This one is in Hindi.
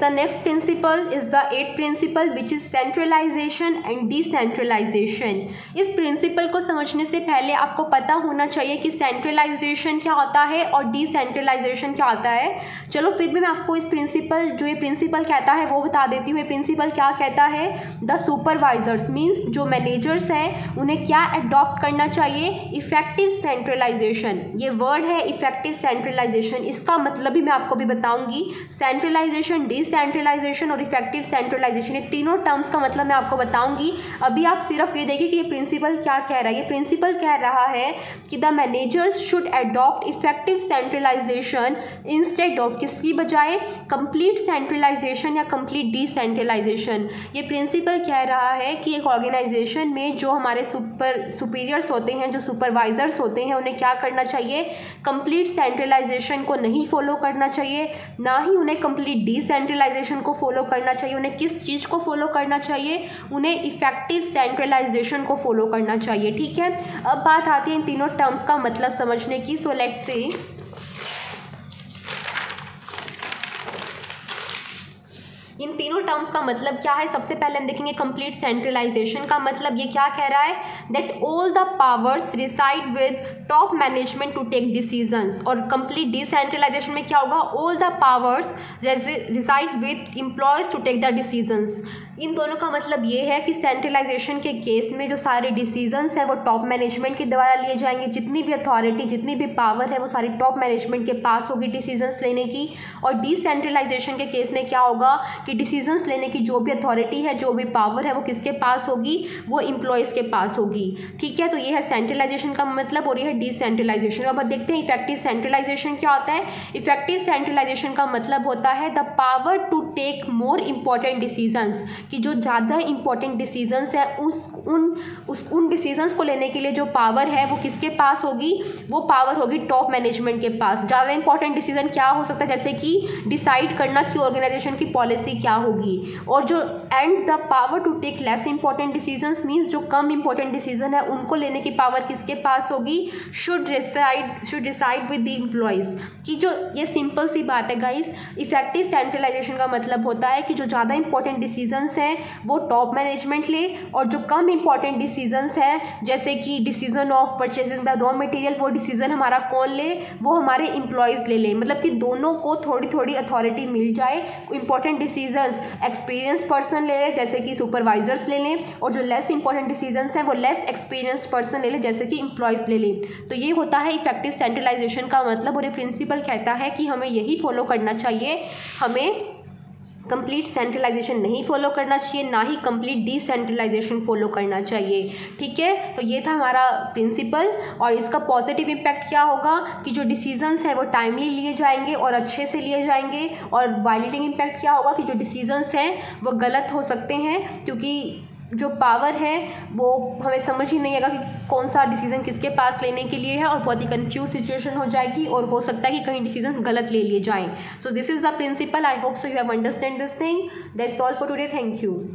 The next principle is the eight principle which is centralization and decentralization. इस प्रिंसिपल को समझने से पहले आपको पता होना चाहिए कि सेंट्रलाइजेशन क्या होता है और डिसेंट्रलाइजेशन क्या होता है। चलो फिर भी मैं आपको इस प्रिंसिपल जो ये प्रिंसिपल कहता है वो बता देती हूँ। ये प्रिंसिपल क्या कहता है, द सुपरवाइजर्स मीन्स जो मैनेजर्स हैं उन्हें क्या अडॉप्ट करना चाहिए, इफेक्टिव सेंट्रलाइजेशन। ये वर्ड है इफेक्टिव सेंट्रलाइजेशन, इसका मतलब भी मैं आपको भी बताऊंगी। सेंट्रलाइजेशन, डिसेंट्रलाइजेशन और इफेक्टिव सेंट्रलाइजेशन, ये तीनों टर्म्स का मतलब मैं आपको बताऊंगी। अभी आप सिर्फ ये देखिए कि ये प्रिंसिपल क्या कह रहा है। ये प्रिंसिपल कह रहा है कि the managers should adopt effective centralization instead of, किसकी बजाय, कंप्लीट सेंट्रलाइजेशन या कंप्लीट डिसेंट्रलाइजेशन। ये प्रिंसिपल कह रहा है कि एक ऑर्गेनाइजेशन में जो हमारे सुपीरियर्स होते हैं, जो सुपरवाइजर्स होते हैं, उन्हें क्या करना चाहिए, कंप्लीट सेंट्रलाइजेशन को नहीं फॉलो करना चाहिए, ना ही उन्हें कंप्लीट डिसेंट्रलाइजेशन को फॉलो करना चाहिए। उन्हें किस चीज़ को फॉलो करना चाहिए, उन्हें इफेक्टिव सेंट्रलाइजेशन को फॉलो करना चाहिए। ठीक है, अब बात आती है इन तीनों टर्म्स का मतलब समझने की। सो लेट्स से इन तीनों टर्म्स का मतलब क्या है। सबसे पहले हम देखेंगे कंप्लीट सेंट्रलाइजेशन का मतलब। ये क्या कह रहा है, that all the powers reside with top management to take decisions. और कंप्लीट डिसेंट्रलाइजेशन में क्या होगा, all the powers reside with employees to take the decisions. इन दोनों का मतलब ये है कि सेंट्रलाइजेशन के केस में जो सारे डिसीजंस हैं वो टॉप मैनेजमेंट के द्वारा लिए जाएंगे। जितनी भी अथॉरिटी, जितनी भी पावर है वो सारी टॉप मैनेजमेंट के पास होगी डिसीजंस लेने की। और डिसेंट्रलाइजेशन के केस में क्या होगा कि डिसीजंस लेने की जो भी अथॉरिटी है, जो भी पावर है, वो किसके पास होगी, वो एम्प्लॉयज़ के पास होगी। ठीक है, तो ये है सेंट्रलाइजेशन का मतलब और ये है डिसेंट्रलाइजेशन। अब देखते हैं इफेक्टिव सेंट्रलाइजेशन क्या होता है। इफेक्टिव सेंट्रलाइजेशन का मतलब होता है the power to take more important decisions, कि जो ज़्यादा इंपॉर्टेंट डिसीजंस है उन डिसीजंस को लेने के लिए जो पावर है वो किसके पास होगी, वो पावर होगी टॉप मैनेजमेंट के पास। ज़्यादा इंपॉर्टेंट डिसीजन क्या हो सकता है, जैसे कि डिसाइड करना कि ऑर्गेनाइजेशन की पॉलिसी क्या होगी। और जो and the power to take less important decisions means जो कम इंपॉर्टेंट डिसीजन है उनको लेने की पावर किसके पास होगी, should decide with the employees. कि जो ये सिंपल सी बात है गाइस, इफेक्टिव सेंट्रलाइजेशन का मतलब होता है कि जो ज़्यादा इंपॉर्टेंट डिसीजंस हैं वो टॉप मैनेजमेंट ले, और जो कम इंपॉर्टेंट डिसीजंस हैं जैसे कि decision of purchasing the raw material, वो डिसीजन हमारा कौन ले, वो हमारे एम्प्लॉयज़ ले लें। मतलब कि दोनों को थोड़ी थोड़ी अथॉरिटी मिल जाए। इंपॉर्टेंट डिसीजंस एक्सपीरियंस पर्सन ले लें जैसे कि सुपरवाइजर्स ले लें, और जो लेस इंपॉर्टेंट डिसीजंस हैं वो लेस एक्सपीरियंस पर्सन ले लें जैसे कि एम्प्लॉयज़ ले लें। तो ये होता है इफेक्टिव सेंट्रलाइजेशन का मतलब। और ये प्रिंसिपल कहता है कि हमें यही फॉलो करना चाहिए, हमें कंप्लीट सेंट्रलाइजेशन नहीं फॉलो करना चाहिए, ना ही कंप्लीट डिसेंट्रलाइजेशन फॉलो करना चाहिए। ठीक है, तो ये था हमारा प्रिंसिपल। और इसका पॉजिटिव इम्पैक्ट क्या होगा कि जो डिसीजंस है वो टाइमली लिए जाएंगे और अच्छे से लिए जाएंगे। और वायलेटिंग इम्पैक्ट क्या होगा कि जो डिसीजंस हैं वो गलत हो सकते हैं, क्योंकि जो पावर है वो हमें समझ ही नहीं आएगा कि कौन सा डिसीजन किसके पास लेने के लिए है, और बहुत ही कंफ्यूज सिचुएशन हो जाएगी और हो सकता है कि कहीं डिसीजन गलत ले लिए जाएं। So this is the principle. I hope so you have understand this thing. That's all for today. Thank you.